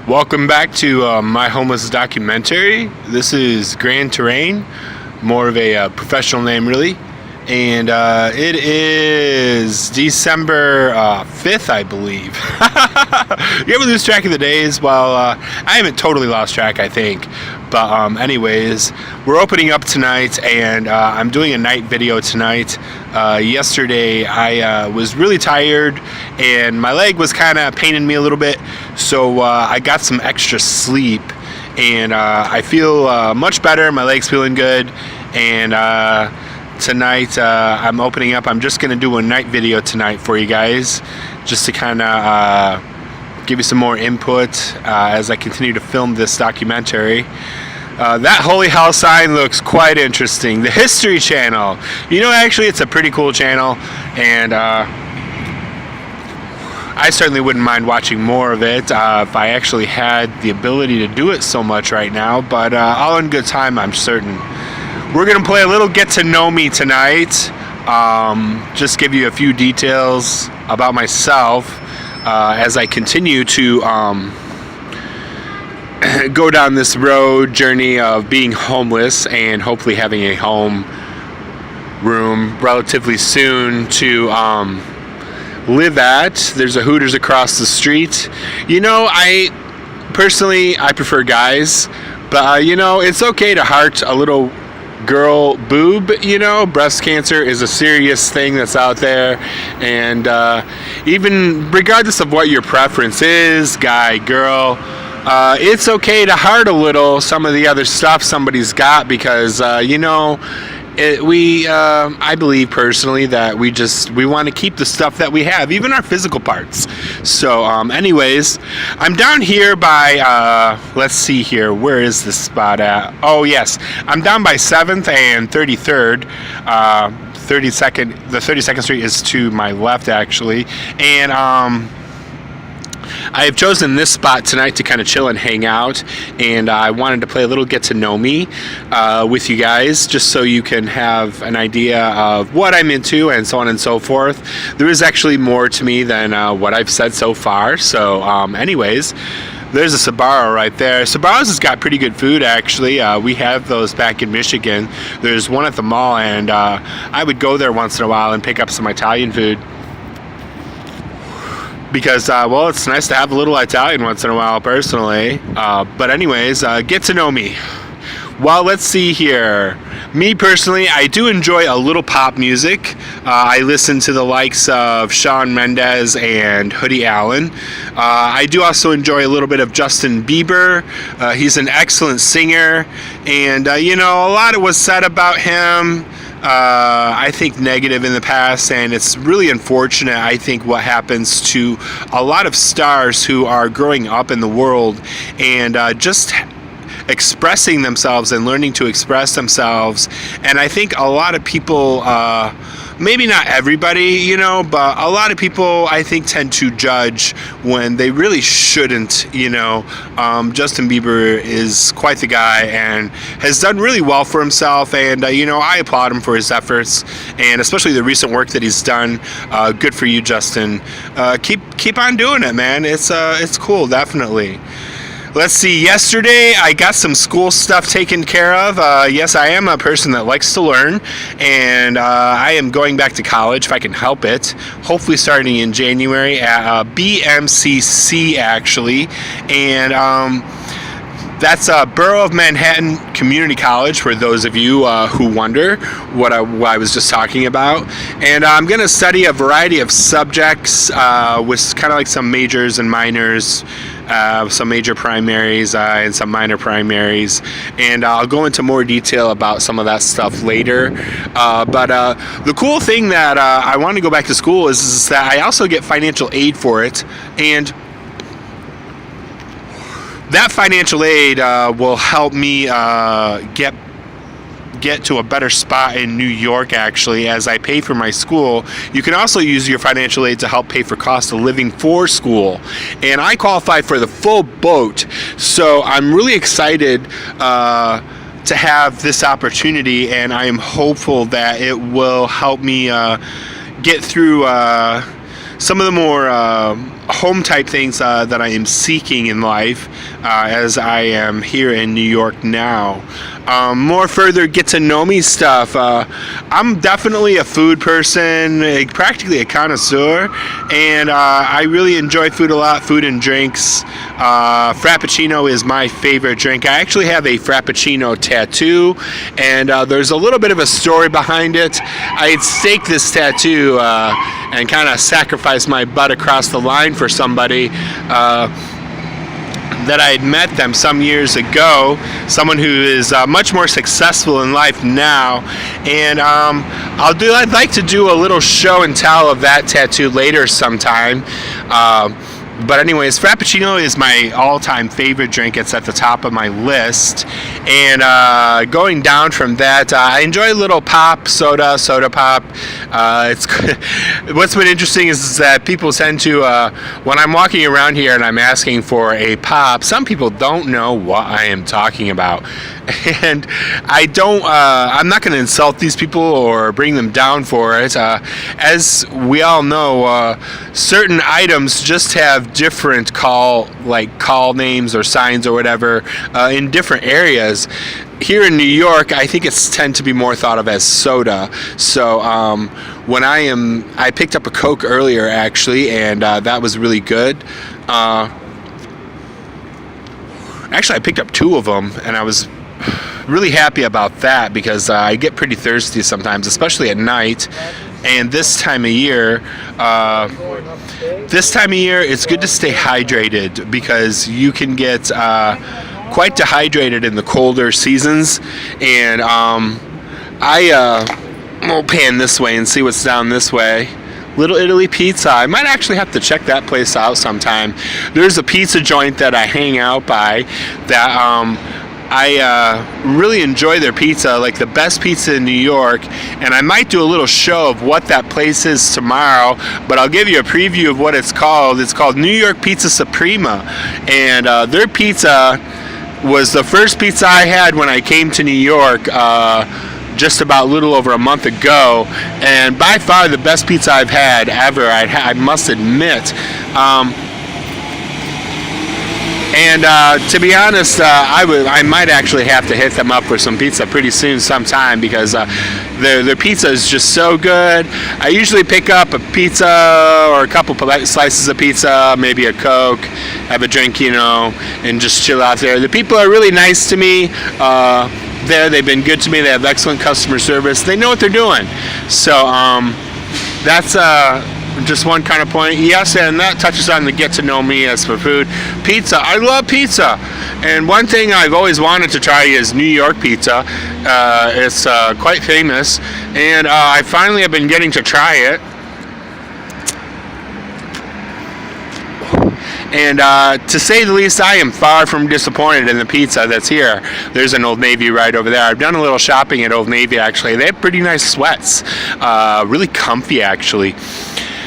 Welcome back to My Homeless documentary. This is Grand Terrain, more of a professional name really. And it is December 5th, I believe. You ever lose track of the days? Well, I haven't totally lost track, I think. But anyways, we're opening up tonight, and I'm doing a night video tonight. Yesterday, I was really tired, and my leg was kind of paining me a little bit, so I got some extra sleep, and I feel much better. My leg's feeling good, and tonight I'm opening up. I'm just going to do a night video tonight for you guys, just to kind of give you some more input as I continue to film this documentary. That Holy Hell sign looks quite interesting. The History Channel. You know, actually, it's a pretty cool channel, and I certainly wouldn't mind watching more of it if I actually had the ability to do it so much right now, but all in good time, I'm certain. We're going to play a little Get to Know Me tonight. Just give you a few details about myself as I continue to go down this road journey of being homeless and hopefully having a home room relatively soon to live at. There's a Hooters across the street. You know, I prefer guys, but you know, it's okay to heart a little girl boob. You know, breast cancer is a serious thing that's out there, and even regardless of what your preference is, guy, girl, it's okay to heart a little some of the other stuff somebody's got, because you know, I believe personally that we want to keep the stuff that we have, even our physical parts. So anyways, I'm down here by let's see here, where is this spot at? Oh yes, I'm down by 7th and 33rd. The 32nd Street is to my left actually, and I have chosen this spot tonight to kind of chill and hang out, and I wanted to play a little Get to Know Me with you guys, just so you can have an idea of what I'm into and so on and so forth. There is actually more to me than what I've said so far, so anyways, there's a Sbarro right there. Sbarro's has got pretty good food, actually. We have those back in Michigan. There's one at the mall, and I would go there once in a while and pick up some Italian food, because, well, it's nice to have a little Italian once in a while, personally. But anyways, Get to Know Me. Well, let's see here. Me, personally, I do enjoy a little pop music. I listen to the likes of Shawn Mendes and Hoodie Allen. I do also enjoy a little bit of Justin Bieber. He's an excellent singer. And, you know, a lot was said about him, I think, negative in the past, and it's really unfortunate, I think, what happens to a lot of stars who are growing up in the world and just expressing themselves and learning to express themselves. And I think a lot of people, maybe not everybody, you know, but a lot of people, I think, tend to judge when they really shouldn't, you know. Justin Bieber is quite the guy and has done really well for himself, and you know, I applaud him for his efforts, and especially the recent work that he's done. Good for you, Justin. Keep on doing it, man. It's cool, definitely. Let's see, yesterday I got some school stuff taken care of. Yes, I am a person that likes to learn, and I am going back to college if I can help it, hopefully starting in January at BMCC, actually, and that's Borough of Manhattan Community College, for those of you who wonder what I was just talking about. And I'm going to study a variety of subjects with kind of like some majors and minors, some major primaries and some minor primaries. And I'll go into more detail about some of that stuff later. But the cool thing that I want to go back to school is that I also get financial aid for it. And that financial aid will help me get to a better spot in New York, actually, as I pay for my school. You can also use your financial aid to help pay for cost of living for school, and I qualify for the full boat, so I'm really excited to have this opportunity, and I am hopeful that it will help me get through some of the more home type things that I am seeking in life as I am here in New York now. More further get to know me stuff. I'm definitely a food person, practically a connoisseur, and I really enjoy food a lot, food and drinks. Frappuccino is my favorite drink. I actually have a Frappuccino tattoo, and there's a little bit of a story behind it. I had staked this tattoo and kind of sacrificed my butt across the line for somebody that I had met them some years ago, someone who is much more successful in life now, and I'd like to do a little show and tell of that tattoo later sometime. But anyways, Frappuccino is my all-time favorite drink. It's at the top of my list. And going down from that, I enjoy a little pop, soda pop. What's been interesting is that people tend to, when I'm walking around here and I'm asking for a pop, some people don't know what I am talking about. And I'm not going to insult these people or bring them down for it. As we all know, certain items just have different call names or signs or whatever in different areas. Here in New York, I think it's tend to be more thought of as soda. So when I picked up a Coke earlier actually, and that was really good. Actually, I picked up two of them, and I was really happy about that because I get pretty thirsty sometimes, especially at night. And this time of year, it's good to stay hydrated because you can get quite dehydrated in the colder seasons. And we'll pan this way and see what's down this way. Little Italy Pizza. I might actually have to check that place out sometime. There's a pizza joint that I hang out by that I really enjoy their pizza, like the best pizza in New York, and I might do a little show of what that place is tomorrow, but I'll give you a preview of what it's called. It's called New York Pizza Suprema, and their pizza was the first pizza I had when I came to New York just about a little over a month ago, and by far the best pizza I've had ever, I must admit. And to be honest, I might actually have to hit them up for some pizza pretty soon sometime because their pizza is just so good. I usually pick up a pizza or a couple slices of pizza, maybe a Coke, have a drink, and just chill out there. The people are really nice to me. They've been good to me. They have excellent customer service. They know what they're doing. So that's just one kind of point. Yes, and that touches on the get to know me as for food. Pizza. I love pizza. And one thing I've always wanted to try is New York pizza. It's quite famous. And I finally have been getting to try it. And to say the least, I am far from disappointed in the pizza that's here. There's an Old Navy right over there. I've done a little shopping at Old Navy, actually. They have pretty nice sweats. Really comfy, actually.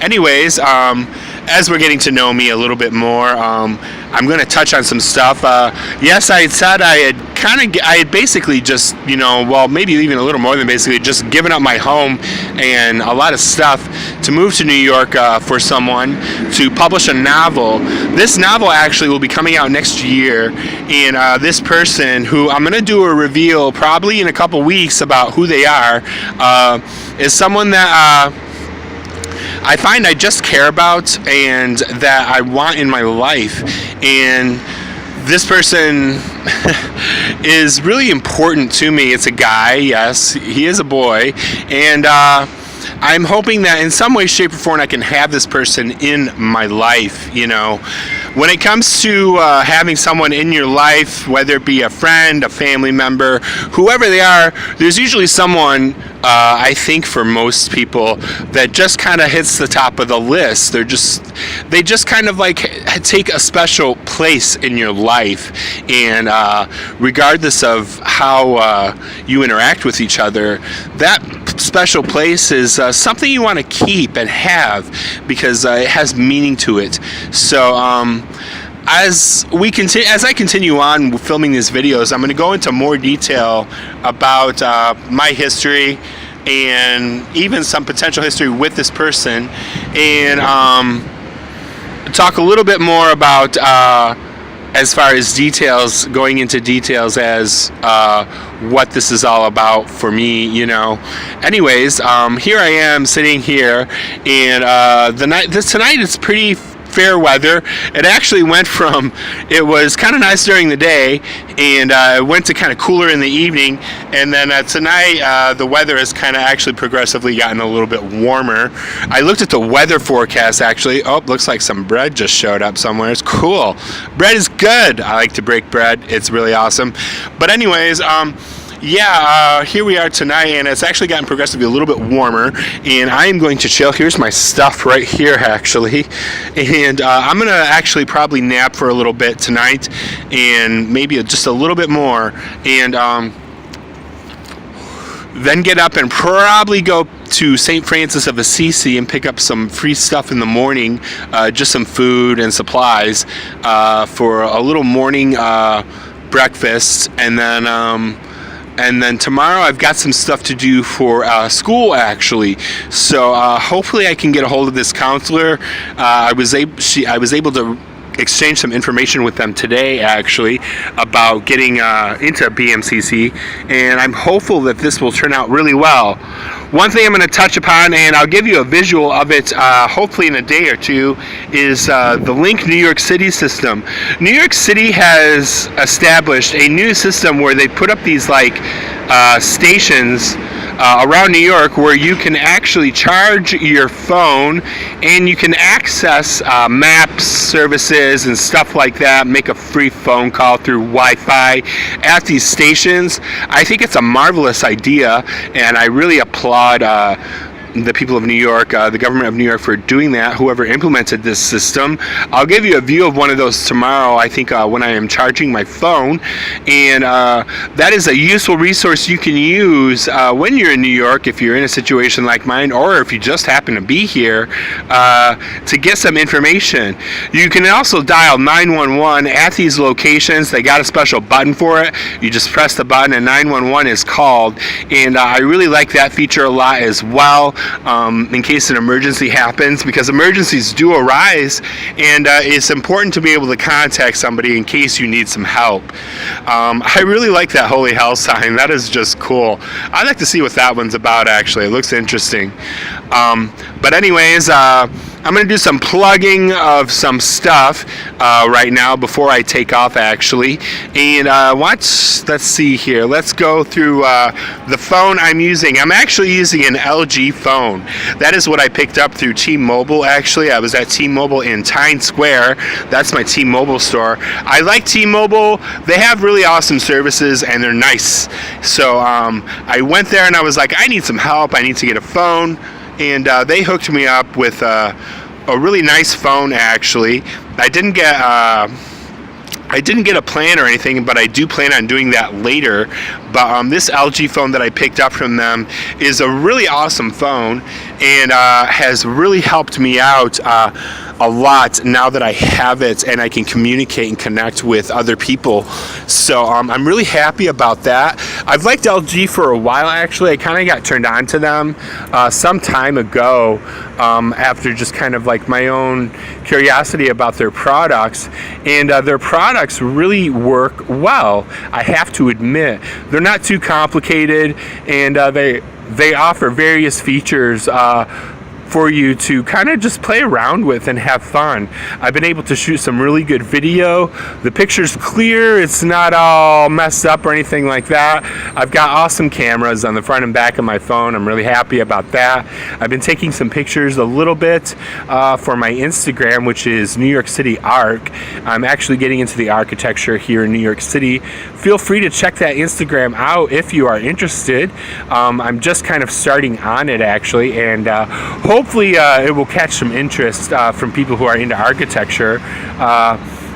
Anyways, as we're getting to know me a little bit more, I'm going to touch on some stuff. Yes, I had said I had basically just, maybe even a little more than basically just given up my home and a lot of stuff to move to New York for someone to publish a novel. This novel actually will be coming out next year, and this person, who I'm going to do a reveal probably in a couple weeks about who they are, is someone that I find I just care about and that I want in my life. And this person is really important to me. It's a guy, yes, he is a boy, and I'm hoping that in some way, shape, or form I can have this person in my life. When it comes to having someone in your life, whether it be a friend, a family member, whoever they are, there's usually someone, I think for most people, that just kind of hits the top of the list. They just kind of like take a special place in your life, and regardless of how you interact with each other, that special place is something you want to keep and have because it has meaning to it. So as I continue on filming these videos, I'm going to go into more detail about my history and even some potential history with this person, and talk a little bit more about as far as details, going into details as what this is all about for me, you know. Anyways, here I am sitting here, and tonight is pretty fair weather. It actually went from, it was kind of nice during the day, and it went to kind of cooler in the evening, and then tonight the weather has kind of actually progressively gotten a little bit warmer. I looked at the weather forecast actually. Oh, looks like some bread just showed up somewhere. It's cool. Bread is good. I like to break bread. It's really awesome. But anyways, here we are tonight, and it's actually gotten progressively a little bit warmer, and I am going to chill. Here's my stuff right here, actually, and I'm going to actually probably nap for a little bit tonight, and maybe just a little bit more, and then get up and probably go to St. Francis of Assisi and pick up some free stuff in the morning, just some food and supplies for a little morning breakfast, and then tomorrow I've got some stuff to do for school, actually. So hopefully I can get a hold of this counselor. I was able to exchange some information with them today, actually, about getting into BMCC, and I'm hopeful that this will turn out really well. One thing I'm going to touch upon, and I'll give you a visual of it hopefully in a day or two, is the Link New York City system. New York City has established a new system where they put up these stations around New York where you can actually charge your phone and you can access maps, services, and stuff like that, make a free phone call through Wi-Fi at these stations. I think it's a marvelous idea, and I really applaud the people of New York, the government of New York, for doing that, whoever implemented this system. I'll give you a view of one of those tomorrow, I think, when I am charging my phone, and that is a useful resource you can use when you're in New York, if you're in a situation like mine, or if you just happen to be here, to get some information. You can also dial 911 at these locations. They got a special button for it. You just press the button and 911 is called, and I really like that feature a lot as well. In case an emergency happens, because emergencies do arise, and it's important to be able to contact somebody in case you need some help. I really like that Holy Hell sign. That is just cool. I'd like to see what that one's about, actually. It looks interesting. But anyways, I'm going to do some plugging of some stuff right now before I take off, actually. And let's see here. Let's go through the phone I'm using. I'm actually using an LG phone. That is what I picked up through T-Mobile, actually. I was at T-Mobile in Times Square. That's my T-Mobile store. I like T-Mobile. They have really awesome services, and they're nice. So I went there, and I was like, I need some help. I need to get a phone. And they hooked me up with a really nice phone, actually. I didn't get a plan or anything, but I do plan on doing that later. But this LG phone that I picked up from them is a really awesome phone, and has really helped me out a lot now that I have it and I can communicate and connect with other people. So I'm really happy about that. I've liked LG for a while, actually. I kind of got turned on to them some time ago after just kind of like my own curiosity about their products, and their products really work well, I have to admit. They're not too complicated, and they offer various features for you to kind of just play around with and have fun. I've been able to shoot some really good video. The picture's clear. It's not all messed up or anything like that. I've got awesome cameras on the front and back of my phone. I'm really happy about that. I've been taking some pictures a little bit for my Instagram, which is New York City Arc. I'm actually getting into the architecture here in New York City. Feel free to check that Instagram out if you are interested. I'm just kind of starting on it, actually, and hopefully it will catch some interest from people who are into architecture,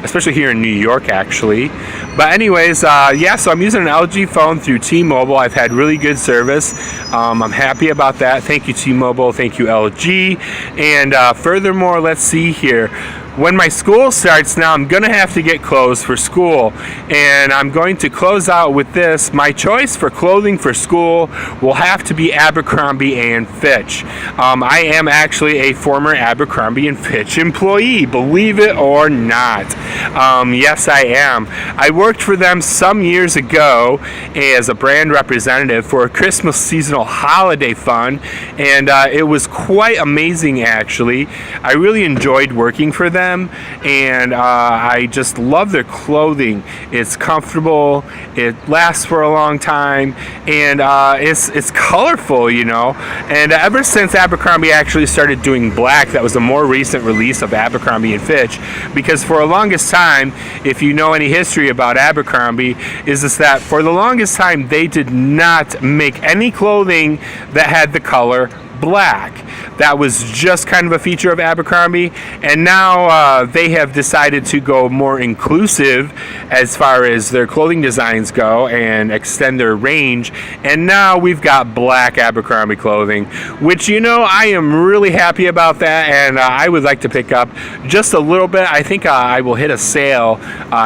especially here in New York, actually. But anyways, so I'm using an LG phone through T-Mobile. I've had really good service. I'm happy about that. Thank you, T-Mobile. Thank you, LG. And furthermore, let's see here. when my school starts now, I'm going to have to get clothes for school. And I'm going to close out with this. My choice for clothing for school will have to be Abercrombie and Fitch. I am actually a former Abercrombie and Fitch employee, believe it or not. Yes, I am. I worked for them some years ago as a brand representative for a Christmas seasonal holiday fund, and it was quite amazing, actually. I really enjoyed working for them, and I just love their clothing. It's comfortable, it lasts for a long time, and it's colorful, you know. And ever since Abercrombie actually started doing black, that was a more recent release of Abercrombie and Fitch, because for the longest time, if you know any history about Abercrombie, is that for the longest time they did not make any clothing that had the color black. That was just kind of a feature of Abercrombie, and now they have decided to go more inclusive as far as their clothing designs go and extend their range, and now we've got black Abercrombie clothing, which, you know, I am really happy about that, and I would like to pick up just a little bit. I think I will hit a sale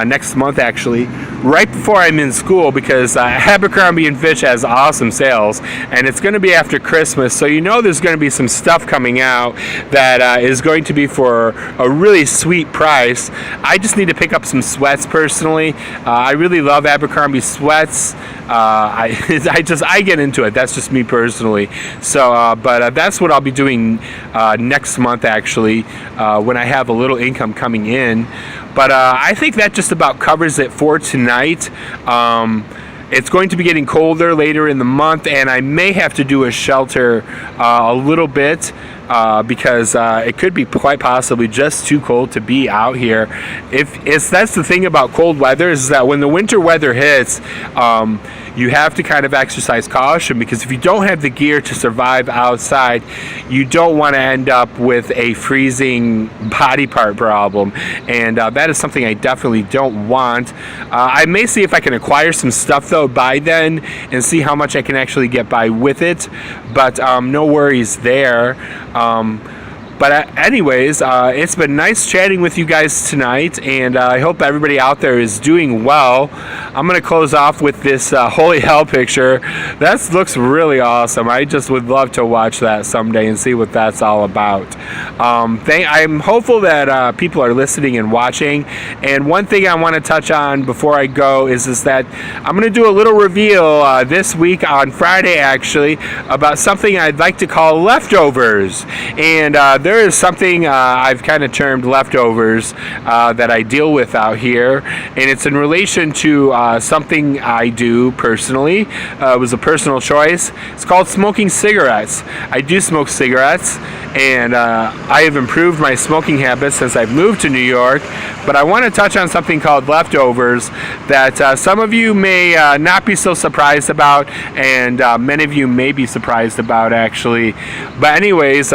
next month, actually, right before I'm in school, because Abercrombie & Fitch has awesome sales, and it's going to be after Christmas, so you know there's going to be some stuff coming out that is going to be for a really sweet price. I just need to pick up some sweats personally. I really love Abercrombie sweats. I get into it. That's just me personally. So, but that's what I'll be doing next month, actually, when I have a little income coming in. But I think that just about covers it for tonight. It's going to be getting colder later in the month, and I may have to do a shelter a little bit because it could be quite possibly just too cold to be out here. That's the thing about cold weather, is that when the winter weather hits, you have to kind of exercise caution, because if you don't have the gear to survive outside, you don't want to end up with a freezing body part problem, and that is something I definitely don't want. I may see if I can acquire some stuff though by then and see how much I can actually get by with it, but no worries there. But anyways, it's been nice chatting with you guys tonight, and I hope everybody out there is doing well. I'm going to close off with this Holy Hell picture. That looks really awesome. I just would love to watch that someday and see what that's all about. I'm hopeful that people are listening and watching. And one thing I want to touch on before I go is that I'm going to do a little reveal this week on Friday, actually, about something I'd like to call leftovers. And there is something I've kind of termed leftovers that I deal with out here, and it's in relation to something I do personally. It was a personal choice. It's called smoking cigarettes. I do smoke cigarettes, and I have improved my smoking habits since I've moved to New York, but I want to touch on something called leftovers that some of you may not be so surprised about, and many of you may be surprised about, actually. But anyways,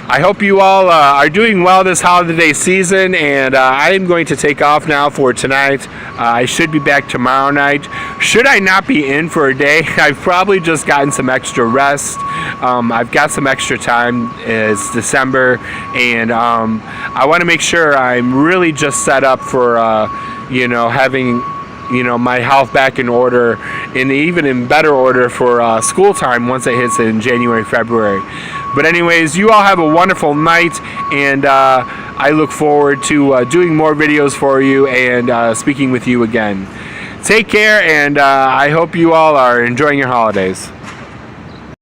I hope you all are doing well this holiday season, and I am going to take off now for tonight. I should be back tomorrow night. Should I not be in for a day, I've probably just gotten some extra rest. I've got some extra time. It's December, and I want to make sure I'm really just set up for, having my health back in order, and even in better order for school time once it hits in January, February. But anyways, you all have a wonderful night, and I look forward to doing more videos for you and speaking with you again. Take care, and I hope you all are enjoying your holidays.